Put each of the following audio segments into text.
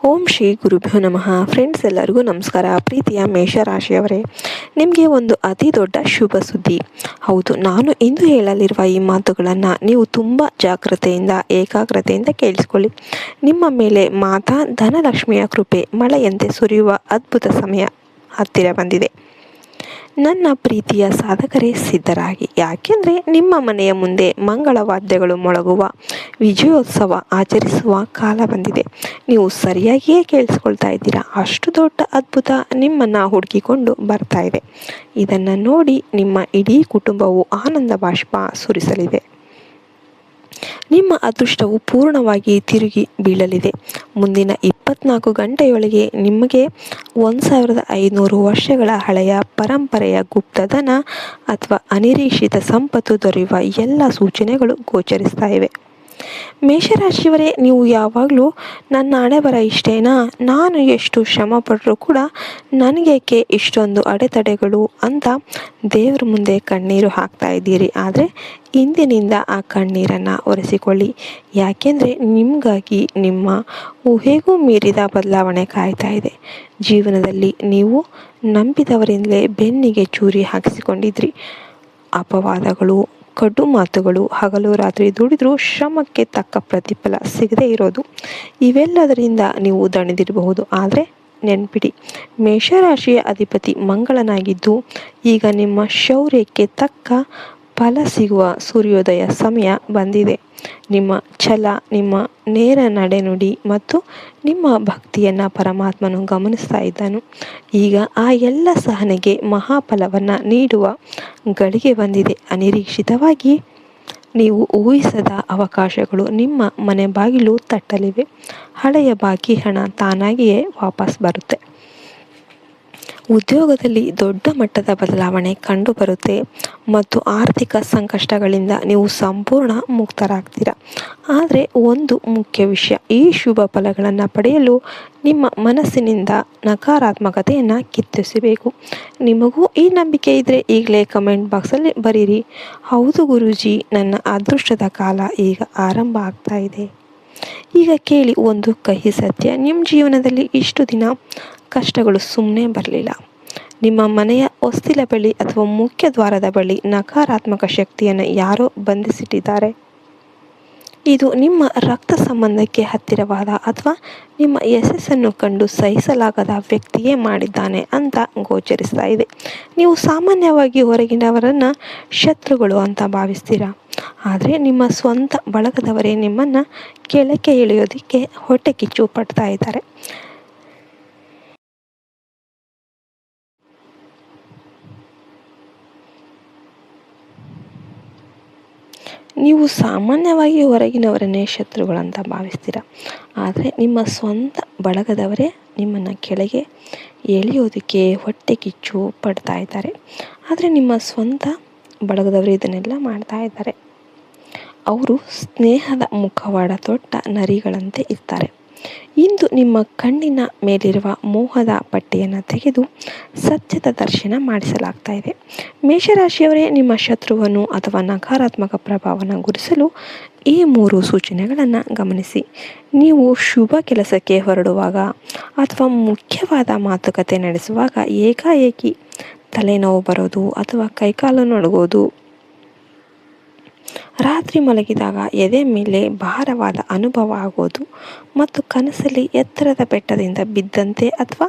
ಓಂ ಶ್ರೀ ಗುರುಭ್ಯೋ ನಮಃ. ಫ್ರೆಂಡ್ಸ್, ಎಲ್ಲರಿಗೂ ನಮಸ್ಕಾರ. ಪ್ರೀತಿಯ ಮೇಷರಾಶಿಯವರೇ, ನಿಮಗೆ ಒಂದು ಅತಿ ದೊಡ್ಡ ಶುಭ ಸುದ್ದಿ. ಹೌದು, ನಾನು ಇಂದು ಹೇಳಲಿರುವ ಈ ಮಾತುಗಳನ್ನು ನೀವು ತುಂಬ ಜಾಗ್ರತೆಯಿಂದ ಏಕಾಗ್ರತೆಯಿಂದ ಕೇಳಿಸಿಕೊಳ್ಳಿ. ನಿಮ್ಮ ಮೇಲೆ ಮಾತಾ ಧನಲಕ್ಷ್ಮಿಯ ಕೃಪೆ ಮಳೆಯಂತೆ ಸುರಿಯುವ ಅದ್ಭುತ ಸಮಯ ಹತ್ತಿರ ಬಂದಿದೆ. ನನ್ನ ಪ್ರೀತಿಯ ಸಾಧಕರೇ ಸಿದ್ಧರಾಗಿ, ಯಾಕೆಂದರೆ ನಿಮ್ಮ ಮನೆಯ ಮುಂದೆ ಮಂಗಳವಾದ್ಯಗಳು ಮೊಳಗುವ ವಿಜಯೋತ್ಸವ ಆಚರಿಸುವ ಕಾಲ ಬಂದಿದೆ. ನೀವು ಸರಿಯಾಗಿಯೇ ಕೇಳಿಸ್ಕೊಳ್ತಾ ಇದ್ದೀರಾ. ಅಷ್ಟು ದೊಡ್ಡ ಅದ್ಭುತ ನಿಮ್ಮನ್ನು ಹುಡುಕಿಕೊಂಡು ಬರ್ತಾ ಇದೆ. ಇದನ್ನು ನೋಡಿ ನಿಮ್ಮ ಇಡೀ ಕುಟುಂಬವು ಆನಂದ ಬಾಷ್ಪ ಸುರಿಸಲಿದೆ. ನಿಮ್ಮ ಅದೃಷ್ಟವು ಪೂರ್ಣವಾಗಿ ತಿರುಗಿ ಬೀಳಲಿದೆ. ಮುಂದಿನ 24 ಗಂಟೆಯೊಳಗೆ ನಿಮಗೆ 1500 ವರ್ಷಗಳ ಹಳೆಯ ಪರಂಪರೆಯ ಗುಪ್ತಧನ ಅಥವಾ ಅನಿರೀಕ್ಷಿತ ಸಂಪತ್ತು ದೊರೆಯುವ ಎಲ್ಲ ಸೂಚನೆಗಳು ಗೋಚರಿಸ್ತಾ ಇವೆ. ಮೇಷರಾಶಿಯವರೇ, ನೀವು ಯಾವಾಗಲೂ ನನ್ನ ಹಣೆಬರ ಇಷ್ಟೇನಾ, ನಾನು ಎಷ್ಟು ಶ್ರಮ ಪಟ್ಟರೂ ಕೂಡ ನನಗೇಕೆ ಇಷ್ಟೊಂದು ಅಡೆತಡೆಗಳು ಅಂತ ದೇವರ ಮುಂದೆ ಕಣ್ಣೀರು ಹಾಕ್ತಾ ಇದ್ದೀರಿ. ಆದರೆ ಇಂದಿನಿಂದ ಆ ಕಣ್ಣೀರನ್ನು ಒರೆಸಿಕೊಳ್ಳಿ. ಯಾಕೆಂದರೆ ನಿಮಗಾಗಿ ನಿಮ್ಮ ಊಹೆಗೂ ಮೀರಿದ ಬದಲಾವಣೆ ಕಾಯ್ತಾ ಇದೆ. ಜೀವನದಲ್ಲಿ ನೀವು ನಂಬಿದವರಿಂದಲೇ ಬೆನ್ನಿಗೆ ಚೂರಿ ಹಾಕಿಸಿಕೊಂಡಿದ್ರಿ. ಅಪವಾದಗಳು, ಕಡು ಮಾತುಗಳು, ಹಗಲು ರಾತ್ರಿ ದುಡಿದ್ರೂ ಶ್ರಮಕ್ಕೆ ತಕ್ಕ ಪ್ರತಿಫಲ ಸಿಗದೇ ಇರೋದು, ಇವೆಲ್ಲದರಿಂದ ನೀವು ದಣಿದಿರಬಹುದು. ಆದರೆ ನೆನ್ಪಿಡಿ, ಮೇಷರಾಶಿಯ ಅಧಿಪತಿ ಮಂಗಳನಾಗಿದ್ದು ಈಗ ನಿಮ್ಮ ಶೌರ್ಯಕ್ಕೆ ತಕ್ಕ ಫಲ ಸಿಗುವ ಸೂರ್ಯೋದಯ ಸಮಯ ಬಂದಿದೆ. ನಿಮ್ಮ ಛಲ, ನಿಮ್ಮ ನೇರ ನಡೆನುಡಿ ಮತ್ತು ನಿಮ್ಮ ಭಕ್ತಿಯನ್ನು ಪರಮಾತ್ಮನು ಗಮನಿಸ್ತಾ ಇದ್ದನು. ಈಗ ಆ ಎಲ್ಲ ಸಹನೆಗೆ ಮಹಾಫಲವನ್ನು ನೀಡುವ ಗಳಿಗೆ ಬಂದಿದೆ. ಅನಿರೀಕ್ಷಿತವಾಗಿ ನೀವು ಊಹಿಸದ ಅವಕಾಶಗಳು ನಿಮ್ಮ ಮನೆ ಬಾಗಿಲು ತಟ್ಟಲಿವೆ. ಹಳೆಯ ಬಾಕಿ ಹಣ ತಾನಾಗಿಯೇ ವಾಪಸ್ ಬರುತ್ತೆ. ಉದ್ಯೋಗದಲ್ಲಿ ದೊಡ್ಡ ಮಟ್ಟದ ಬದಲಾವಣೆ ಕಂಡುಬರುತ್ತೆ ಮತ್ತು ಆರ್ಥಿಕ ಸಂಕಷ್ಟಗಳಿಂದ ನೀವು ಸಂಪೂರ್ಣ ಮುಕ್ತರಾಗ್ತೀರಾ. ಆದರೆ ಒಂದು ಮುಖ್ಯ ವಿಷಯ, ಈ ಶುಭ ಫಲಗಳನ್ನು ಪಡೆಯಲು ನಿಮ್ಮ ಮನಸ್ಸಿನಿಂದ ನಕಾರಾತ್ಮಕತೆಯನ್ನು ಕಿತ್ತಿಸಬೇಕು. ನಿಮಗೂ ಈ ನಂಬಿಕೆ ಇದ್ದರೆ ಈಗಲೇ ಕಮೆಂಟ್ ಬಾಕ್ಸಲ್ಲಿ ಬರೀರಿ, ಹೌದು ಗುರೂಜಿ, ನನ್ನ ಅದೃಷ್ಟದ ಕಾಲ ಈಗ ಆರಂಭ ಆಗ್ತಾ ಇದೆ. ಈಗ ಕೇಳಿ ಒಂದು ಕಹಿ ಸತ್ಯ, ನಿಮ್ಮ ಜೀವನದಲ್ಲಿ ಇಷ್ಟು ದಿನ ಕಷ್ಟಗಳು ಸುಮ್ಮನೆ ಬರಲಿಲ್ಲ. ನಿಮ್ಮ ಮನೆಯ ಹೊಸ್ತಿಲ ಬಳಿ ಅಥವಾ ಮುಖ್ಯ ದ್ವಾರದ ಬಳಿ ನಕಾರಾತ್ಮಕ ಶಕ್ತಿಯನ್ನು ಯಾರೋ ಬಂಧಿಸಿಟ್ಟಿದ್ದಾರೆ. ಇದು ನಿಮ್ಮ ರಕ್ತ ಸಂಬಂಧಕ್ಕೆ ಹತ್ತಿರವಾದ ಅಥವಾ ನಿಮ್ಮ ಯಶಸ್ಸನ್ನು ಕಂಡು ಸಹಿಸಲಾಗದ ವ್ಯಕ್ತಿಯೇ ಮಾಡಿದ್ದಾನೆ ಅಂತ ಗೋಚರಿಸ್ತಾ ಇದೆ. ನೀವು ಸಾಮಾನ್ಯವಾಗಿ ಹೊರಗಿನವರನ್ನು ಶತ್ರುಗಳು ಅಂತ ಭಾವಿಸ್ತೀರಾ. ಆದರೆ ನಿಮ್ಮ ಸ್ವಂತ ಬಳಗದವರೇ ನಿಮ್ಮನ್ನು ಕೆಳಕ್ಕೆ ಇಳಿಯೋದಕ್ಕೆ ಹೊಟ್ಟೆ ಕಿಚ್ಚು ಪಡ್ತಾ ಇದ್ದಾರೆ. ನೀವು ಸಾಮಾನ್ಯವಾಗಿ ಹೊರಗಿನವರನ್ನೇ ಶತ್ರುಗಳಂತ ಭಾವಿಸ್ತೀರ. ಆದರೆ ನಿಮ್ಮ ಸ್ವಂತ ಬಳಗದವರೇ ನಿಮ್ಮನ್ನು ಕೆಳಗೆ ಎಳೆಯೋದಕ್ಕೆ ಹೊಟ್ಟೆ ಕಿಚ್ಚು ಪಡ್ತಾ ಇದ್ದಾರೆ. ಆದರೆ ನಿಮ್ಮ ಸ್ವಂತ ಬಳಗದವರು ಇದನ್ನೆಲ್ಲ ಮಾಡ್ತಾ ಇದ್ದಾರೆ. ಅವರು ಸ್ನೇಹದ ಮುಖವಾಡ ತೊಟ್ಟ ನರಿಗಳಂತೆ ಇರ್ತಾರೆ. ಇಂದು ನಿಮ್ಮ ಕಣ್ಣಿನ ಮೇಲಿರುವ ಮೋಹದ ಪಟ್ಟಿಯನ್ನು ತೆಗೆದು ಸತ್ಯದ ದರ್ಶನ ಮಾಡಿಸಲಾಗ್ತಾ ಇದೆ. ಮೇಷರಾಶಿಯವರೇ, ನಿಮ್ಮ ಶತ್ರುವನ್ನು ಅಥವಾ ನಕಾರಾತ್ಮಕ ಪ್ರಭಾವವನ್ನು ಗುರುತಿಸಲು ಈ 3 ಸೂಚನೆಗಳನ್ನು ಗಮನಿಸಿ. ನೀವು ಶುಭ ಕೆಲಸಕ್ಕೆ ಹೊರಡುವಾಗ ಅಥವಾ ಮುಖ್ಯವಾದ ಮಾತುಕತೆ ನಡೆಸುವಾಗ ಏಕಾಏಕಿ ತಲೆನೋವು ಬರೋದು ಅಥವಾ ಕೈಕಾಲು ನಡುಗೋದು, ರಾತ್ರಿ ಮಲಗಿದಾಗ ಎದೆ ಮೇಲೆ ಭಾರವಾದ ಅನುಭವ ಆಗೋದು ಮತ್ತು ಕನಸಲ್ಲಿ ಎತ್ತರದ ಬೆಟ್ಟದಿಂದ ಬಿದ್ದಂತೆ ಅಥವಾ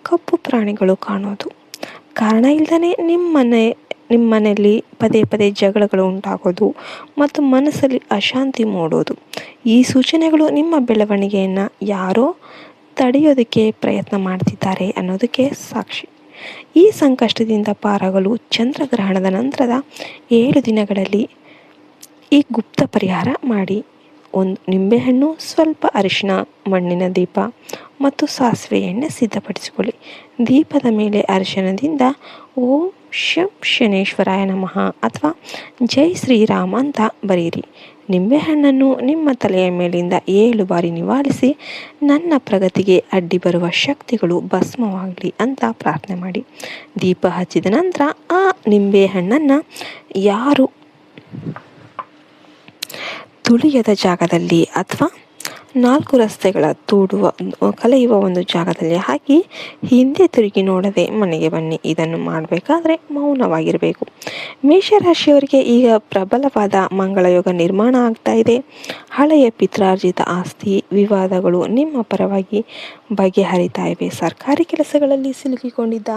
ಕಪ್ಪು ಪ್ರಾಣಿಗಳು ಕಾಣೋದು, ಕಾರಣ ಇಲ್ಲದೇ ನಿಮ್ಮ ಮನೆಯಲ್ಲಿ ಪದೇ ಪದೇ ಜಗಳಗಳು ಉಂಟಾಗೋದು ಮತ್ತು ಮನಸ್ಸಲ್ಲಿ ಅಶಾಂತಿ ಮೂಡೋದು, ಈ ಸೂಚನೆಗಳು ನಿಮ್ಮ ಬೆಳವಣಿಗೆಯನ್ನು ಯಾರೋ ತಡೆಯೋದಕ್ಕೆ ಪ್ರಯತ್ನ ಮಾಡ್ತಿದ್ದಾರೆ ಅನ್ನೋದಕ್ಕೆ ಸಾಕ್ಷಿ. ಈ ಸಂಕಷ್ಟದಿಂದ ಪಾರಾಗಲು ಚಂದ್ರಗ್ರಹಣದ ನಂತರದ 7 ದಿನಗಳಲ್ಲಿ ಈ ಗುಪ್ತ ಪರಿಹಾರ ಮಾಡಿ. 1 ನಿಂಬೆಹಣ್ಣು, ಸ್ವಲ್ಪ ಅರಿಶಿನ, ಮಣ್ಣಿನ ದೀಪ ಮತ್ತು ಸಾಸಿವೆ ಎಣ್ಣೆ ಸಿದ್ಧಪಡಿಸಿಕೊಳ್ಳಿ. ದೀಪದ ಮೇಲೆ ಅರಿಶಿನದಿಂದ ಓಂ ಶಂ ಶನೇಶ್ವರಾಯ ನಮಃ ಅಥವಾ ಜೈ ಶ್ರೀರಾಮ ಅಂತ ಬರೆಯಿರಿ. ನಿಂಬೆಹಣ್ಣನ್ನು ನಿಮ್ಮ ತಲೆಯ ಮೇಲಿಂದ 7 ಬಾರಿ ನಿವಾಳಿಸಿ, ನನ್ನ ಪ್ರಗತಿಗೆ ಅಡ್ಡಿ ಬರುವ ಶಕ್ತಿಗಳು ಭಸ್ಮವಾಗಲಿ ಅಂತ ಪ್ರಾರ್ಥನೆ ಮಾಡಿ. ದೀಪ ಹಚ್ಚಿದ ನಂತರ ಆ ನಿಂಬೆಹಣ್ಣನ್ನು ಯಾರು ತುಳಿಯದ ಜಾಗದಲ್ಲಿ ಅಥವಾ 4 ರಸ್ತೆಗಳ ಕಳೆಯುವ ಒಂದು ಜಾಗದಲ್ಲಿ ಹಾಕಿ ಹಿಂದೆ ತಿರುಗಿ ನೋಡದೆ ಮನೆಗೆ ಬನ್ನಿ. ಇದನ್ನು ಮಾಡಬೇಕಾದ್ರೆ ಮೌನವಾಗಿರಬೇಕು. ಮೇಷರಾಶಿಯವರಿಗೆ ಈಗ ಪ್ರಬಲವಾದ ಮಂಗಳಯೋಗ ನಿರ್ಮಾಣ ಆಗ್ತಾ ಇದೆ. ಹಳೆಯ ಪಿತ್ರಾರ್ಜಿತ ಆಸ್ತಿ ವಿವಾದಗಳು ನಿಮ್ಮ ಪರವಾಗಿ ಬಗೆಹರಿತಾ ಇವೆ. ಸರ್ಕಾರಿ ಕೆಲಸಗಳಲ್ಲಿ ಸಿಲುಕಿಕೊಂಡಿದ್ದ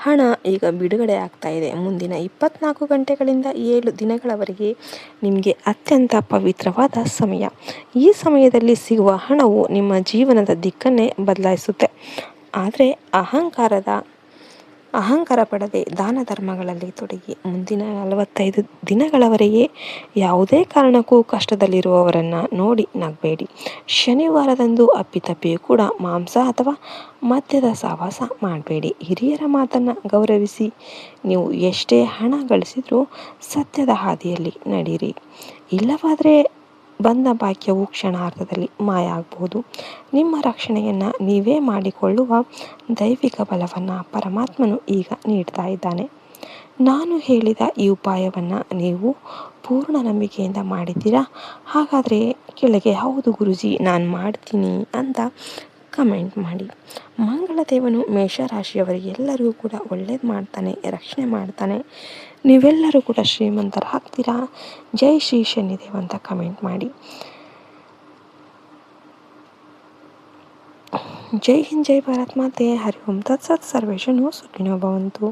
ಹಣ ಈಗ ಬಿಡುಗಡೆ ಆಗ್ತಾ ಇದೆ. ಮುಂದಿನ 24 ಗಂಟೆಗಳಿಂದ 7 ದಿನಗಳವರೆಗೆ ನಿಮಗೆ ಅತ್ಯಂತ ಪವಿತ್ರವಾದ ಸಮಯ. ಈ ಸಮಯದಲ್ಲಿ ಸಿಗುವ ಹಣವು ನಿಮ್ಮ ಜೀವನದ ದಿಕ್ಕನ್ನೇ ಬದಲಾಯಿಸುತ್ತೆ. ಆದರೆ ಅಹಂಕಾರ ಪಡದೆ ದಾನ ಧರ್ಮಗಳಲ್ಲಿ ತೊಡಗಿ. ಮುಂದಿನ 45 ದಿನಗಳವರೆಗೆ ಯಾವುದೇ ಕಾರಣಕ್ಕೂ ಕಷ್ಟದಲ್ಲಿರುವವರನ್ನು ನೋಡಿ ನಗಬೇಡಿ. ಶನಿವಾರದಂದು ಅಪ್ಪಿತಪ್ಪಿಯೂ ಕೂಡ ಮಾಂಸ ಅಥವಾ ಮದ್ಯದ ಸಹವಾಸ ಮಾಡಬೇಡಿ. ಹಿರಿಯರ ಮಾತನ್ನು ಗೌರವಿಸಿ. ನೀವು ಎಷ್ಟೇ ಹಣ ಗಳಿಸಿದ್ರೂ ಸತ್ಯದ ಹಾದಿಯಲ್ಲಿ ನಡೀರಿ. ಇಲ್ಲವಾದರೆ ಬಂದ ಭಾಗ್ಯವು ಕ್ಷಣಾರ್ಧದಲ್ಲಿ ಮಾಯ ಆಗಬಹುದು. ನಿಮ್ಮ ರಕ್ಷಣೆಯನ್ನು ನೀವೇ ಮಾಡಿಕೊಳ್ಳುವ ದೈವಿಕ ಬಲವನ್ನು ಪರಮಾತ್ಮನು ಈಗ ನೀಡ್ತಾ ಇದ್ದಾನೆ. ನಾನು ಹೇಳಿದ ಈ ಉಪಾಯವನ್ನು ನೀವು ಪೂರ್ಣ ನಂಬಿಕೆಯಿಂದ ಮಾಡಿದ್ದೀರಾ? ಹಾಗಾದರೆ ಕೆಳಗೆ ಹೌದು ಗುರೂಜಿ ನಾನು ಮಾಡ್ತೀನಿ ಅಂತ ಕಮೆಂಟ್ ಮಾಡಿ. ಮಂಗಳದೇವನು ಮೇಷರಾಶಿಯವರಿಗೆಲ್ಲರಿಗೂ ಕೂಡ ಒಳ್ಳೇದು ಮಾಡ್ತಾನೆ, ರಕ್ಷಣೆ ಮಾಡ್ತಾನೆ. ನೀವೆಲ್ಲರೂ ಕೂಡ ಶ್ರೀಮಂತರಾಗ್ತೀರಾ. ಜೈ ಶ್ರೀ ಶನಿದೇವ್ ಅಂತ ಕಮೆಂಟ್ ಮಾಡಿ. ಜೈ ಹಿಂದ್, ಜೈ ಭಾರತ್ ಮಾತೆ. ಹರಿ ಓಂ ತತ್ಸತ್. ಸರ್ವೇಷನು ಸುಖಿನೋ ಭವಂತು.